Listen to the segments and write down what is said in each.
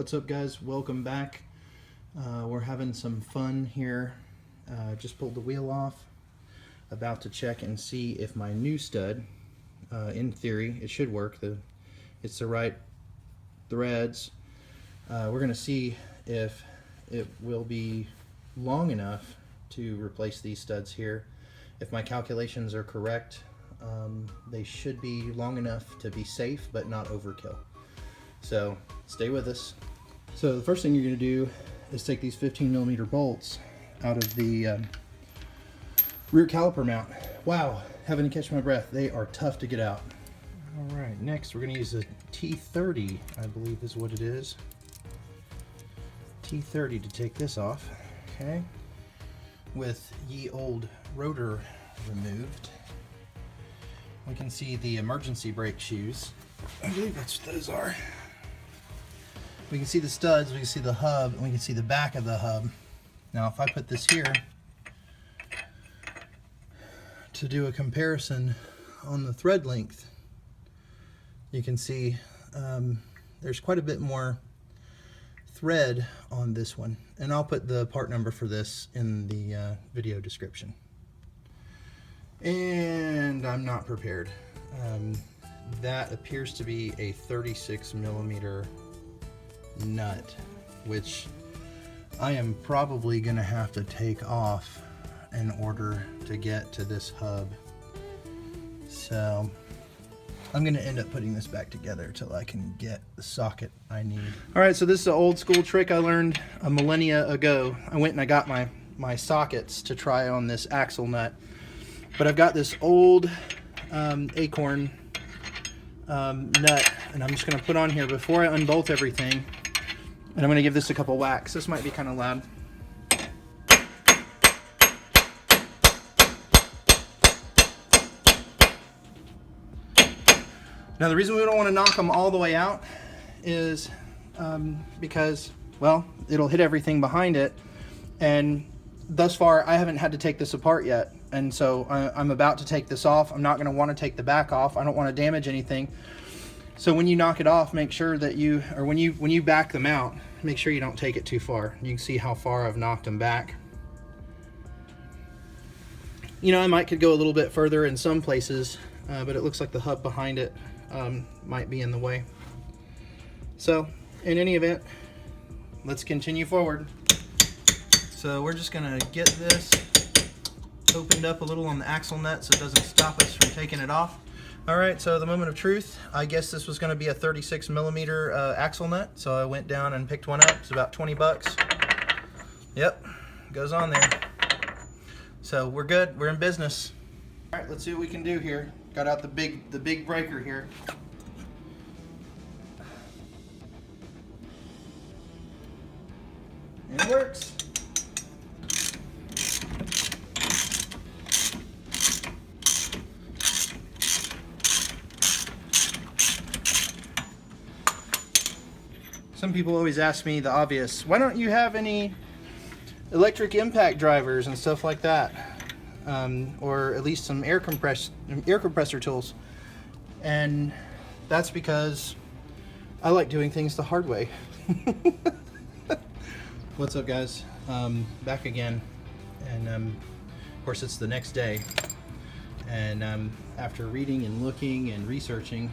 What's up, guys? Welcome back. We're having some fun here. Just pulled the wheel off. About to check and see if my new stud, in theory, it should work. It's the right threads. We're going to see if it will be long enough to replace these studs here. If my calculations are correct, they should be long enough to be safe but not overkill. So stay with us. So the first thing you're going to do is take these 15mm bolts out of the rear caliper mount. Wow, having to catch my breath. They are tough to get out. All right, next we're going to use a T30, I believe is what it is. T30 to take this off. Okay, with ye old rotor removed. We can see the emergency brake shoes. I believe that's what those are. We can see the studs, we can see the hub, and we can see the back of the hub. Now if I put this here to do a comparison on the thread length, you can see there's quite a bit more thread on this one. And I'll put the part number for this in the video description. And I'm not prepared. That appears to be a 36mm nut, which I am probably gonna have to take off in order to get to this hub. So I'm gonna end up putting this back together till I can get the socket I need. All right, so this is an old school trick I learned a millennia ago. I went and I got my sockets to try on this axle nut, but I've got this old acorn nut, and I'm just gonna put on here before I unbolt everything. And I'm going to give this a couple whacks. This might be kind of loud. Now the reason we don't want to knock them all the way out is because, well, it'll hit everything behind it. And thus far I haven't had to take this apart yet. And so I'm about to take this off. I'm not going to want to take the back off. I don't want to damage anything. So when you knock it off, make sure that when you back them out, make sure you don't take it too far. You can see how far I've knocked them back. You know, I could go a little bit further in some places, but it looks like the hub behind it might be in the way. So in any event, let's continue forward. So we're just gonna get this opened up a little on the axle nut so it doesn't stop us from taking it off. All right, so the moment of truth. I guess this was going to be a 36mm axle nut, so I went down and picked one up. It's about 20 bucks. Yep, goes on there. So we're good. We're in business. All right, let's see what we can do here. Got out the big breaker here. And it works. Some people always ask me the obvious, why don't you have any electric impact drivers and stuff like that? Or at least some air compressor tools. And that's because I like doing things the hard way. What's up, guys? Back again. And of course it's the next day. And after reading and looking and researching,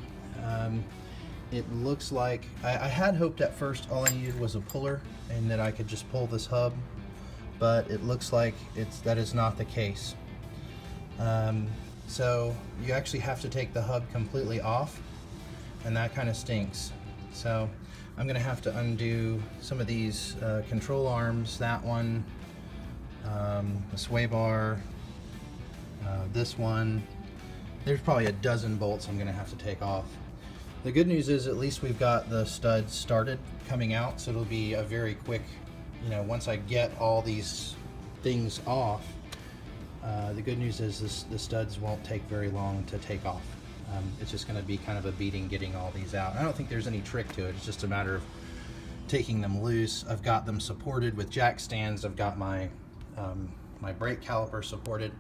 it looks like I had hoped at first all I needed was a puller and that I could just pull this hub, but it looks like that is not the case. So you actually have to take the hub completely off, and that kind of stinks. So I'm gonna have to undo some of these control arms, that one, the sway bar, this one. There's probably a dozen bolts I'm gonna have to take off. The good news is at least we've got the studs started coming out, so it'll be a very quick, you know, once I get all these things off, the good news is the studs won't take very long to take off. It's just going to be kind of a beating getting all these out. I don't think there's any trick to it. It's just a matter of taking them loose. I've got them supported with jack stands. I've got my my brake caliper supported.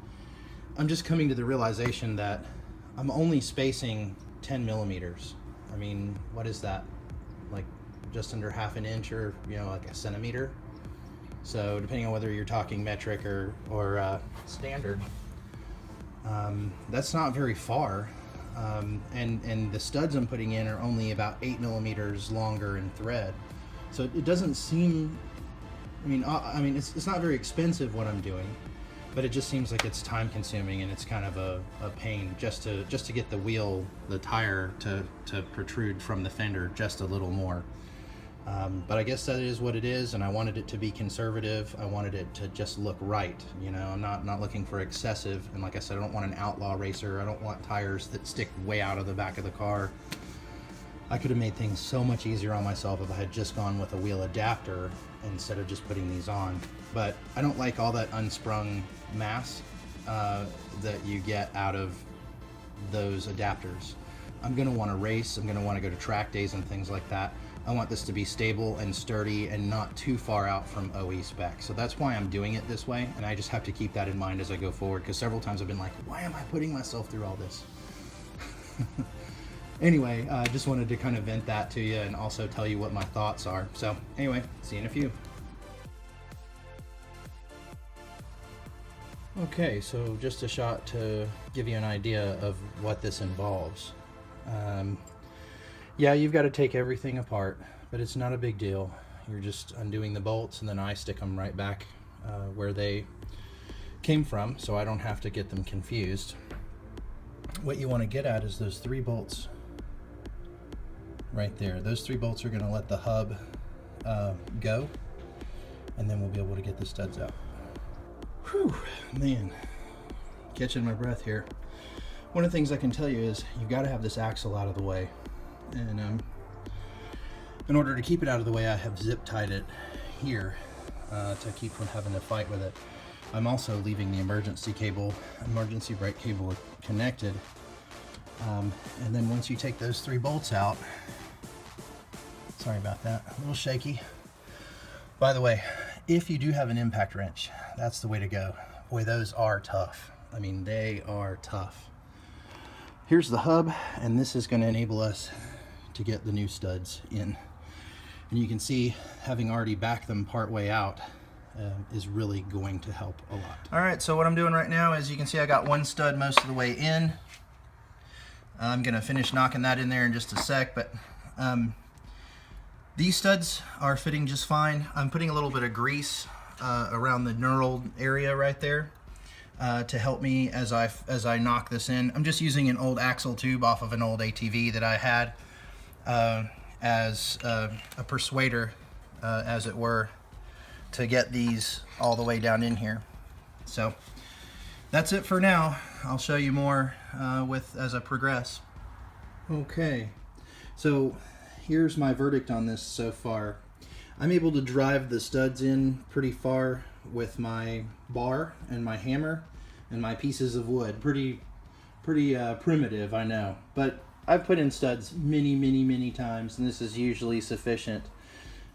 I'm just coming to the realization that I'm only spacing 10 millimeters. I mean, what is that? Like just under half an inch or, you know, like a centimeter. So depending on whether you're talking metric or standard, that's not very far. And the studs I'm putting in are only about 8 millimeters longer in thread. So it doesn't seem, I mean, it's not very expensive what I'm doing, but it just seems like it's time consuming, and it's kind of a pain just to get the wheel, the tire to protrude from the fender just a little more. But I guess that is what it is, and I wanted it to be conservative. I wanted it to just look right, you know. I'm not looking for excessive, and like I said, I don't want an outlaw racer. I don't want tires that stick way out of the back of the car. I could have made things so much easier on myself if I had just gone with a wheel adapter instead of just putting these on. But I don't like all that unsprung mass that you get out of those adapters. I'm gonna want to race, I'm gonna want to go to track days and things like that. I want this to be stable and sturdy and not too far out from OE spec. So that's why I'm doing it this way, and I just have to keep that in mind as I go forward, because several times I've been like, why am I putting myself through all this? Anyway, I just wanted to kind of vent that to you and also tell you what my thoughts are. So anyway, see you in a few. Okay, so just a shot to give you an idea of what this involves. Yeah, you've got to take everything apart, but it's not a big deal. You're just undoing the bolts, and then I stick them right back where they came from, so I don't have to get them confused. What you want to get at is those 3 bolts right there. Those 3 bolts are going to let the hub go, and then we'll be able to get the studs out. Whew, man, catching my breath here. One of the things I can tell you is you've got to have this axle out of the way, and in order to keep it out of the way, I have zip tied it here to keep from having to fight with it. I'm also leaving the emergency brake cable connected, and then once you take those 3 bolts out, sorry about that, a little shaky. By the way, if you do have an impact wrench, that's the way to go. Boy, those are tough. I mean, they are tough. Here's the hub, and this is going to enable us to get the new studs in. And you can see, having already backed them part way out is really going to help a lot. All right, so what I'm doing right now is, you can see I got 1 stud most of the way in. I'm going to finish knocking that in there in just a sec, but these studs are fitting just fine. I'm putting a little bit of grease around the knurled area right there to help me as I knock this in. I'm just using an old axle tube off of an old ATV that I had as a persuader, as it were, to get these all the way down in here. So that's it for now. I'll show you more as I progress. Okay, so here's my verdict on this so far. I'm able to drive the studs in pretty far with my bar and my hammer and my pieces of wood. Pretty primitive, I know, but I've put in studs many times, and this is usually sufficient.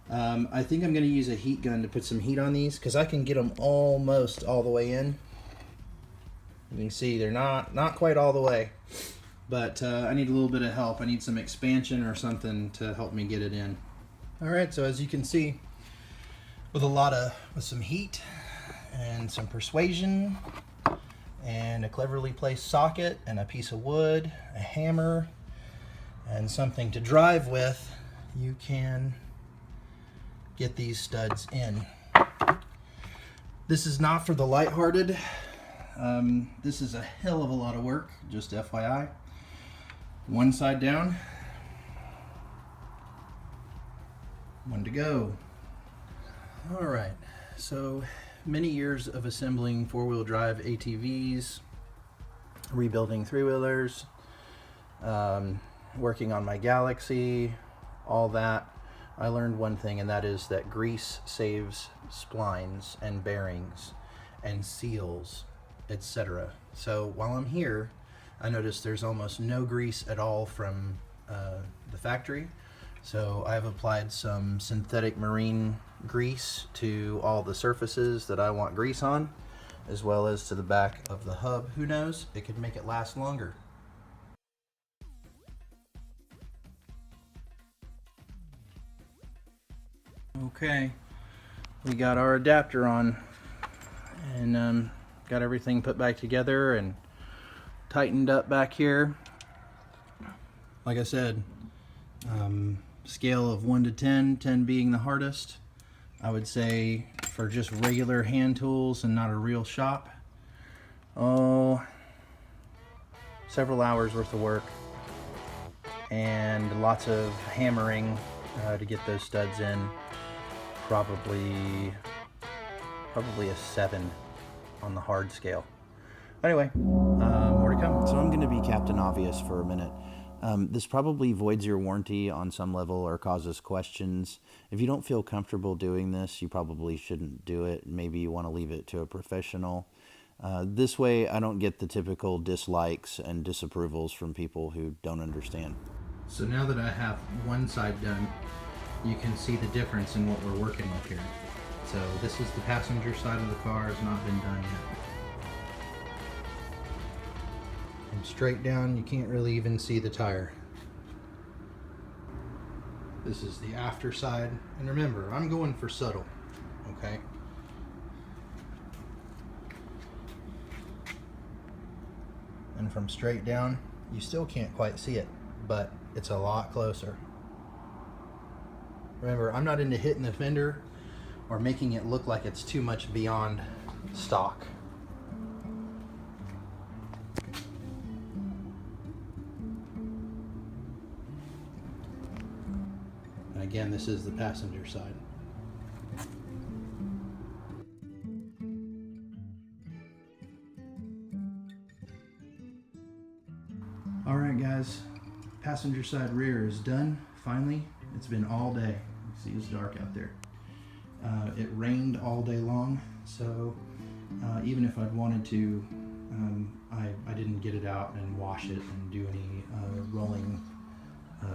I think I'm going to use a heat gun to put some heat on these, because I can get them almost all the way in. You can see they're not quite all the way, but I need a little bit of help. I need some expansion or something to help me get it in. All right, so as you can see, with some heat and some persuasion and a cleverly placed socket and a piece of wood, a hammer, and something to drive with, you can get these studs in. This is not for the lighthearted. This is a hell of a lot of work, just FYI. 1 side down, 1 to go. All right, so many years of assembling 4-wheel drive ATVs, rebuilding 3-wheelers, working on my Galaxy, all that. I learned one thing, and that is that grease saves splines and bearings and seals, etc. So while I'm here, I noticed there's almost no grease at all from the factory. So I've applied some synthetic marine grease to all the surfaces that I want grease on, as well as to the back of the hub. Who knows? It could make it last longer. Okay, we got our adapter on and got everything put back together and tightened up back here. Like I said, scale of 1 to 10, 10 being the hardest. I would say for just regular hand tools and not a real shop, several hours worth of work and lots of hammering to get those studs in. Probably a 7 on the hard scale. Anyway, more to come. So I'm going to be Captain Obvious for a minute. This probably voids your warranty on some level or causes questions. If you don't feel comfortable doing this, you probably shouldn't do it. Maybe you want to leave it to a professional. This way I don't get the typical dislikes and disapprovals from people who don't understand. So now that I have one side done, you can see the difference in what we're working with here. So this is the passenger side of the car, has not been done yet. And straight down, you can't really even see the tire. This is the after side. And remember, I'm going for subtle, okay? And from straight down, you still can't quite see it, but it's a lot closer. Remember, I'm not into hitting the fender or making it look like it's too much beyond stock. And again, this is the passenger side. All right, guys, passenger side rear is done, finally. It's been all day. You see it's dark out there. It rained all day long, so even if I'd wanted to, I didn't get it out and wash it and do any rolling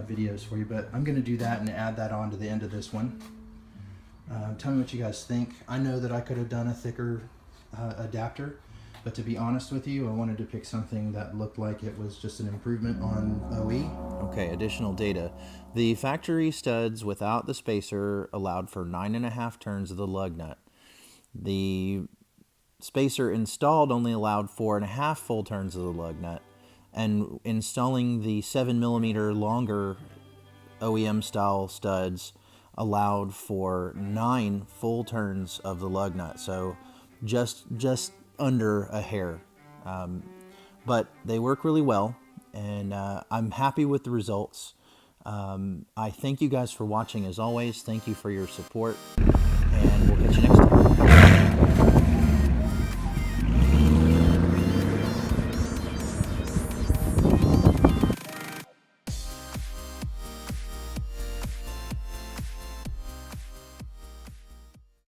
videos for you, but I'm going to do that and add that on to the end of this one. Tell me what you guys think. I know that I could have done a thicker adapter, but to be honest with you, I wanted to pick something that looked like it was just an improvement on OE. Okay, additional data. The factory studs without the spacer allowed for 9.5 turns of the lug nut. The spacer installed only allowed 4.5 full turns of the lug nut, and installing the 7mm longer OEM style studs allowed for 9 full turns of the lug nut, so just under a hair. But they work really well, and I'm happy with the results. I thank you guys for watching as always. Thank you for your support, and we'll catch you next time.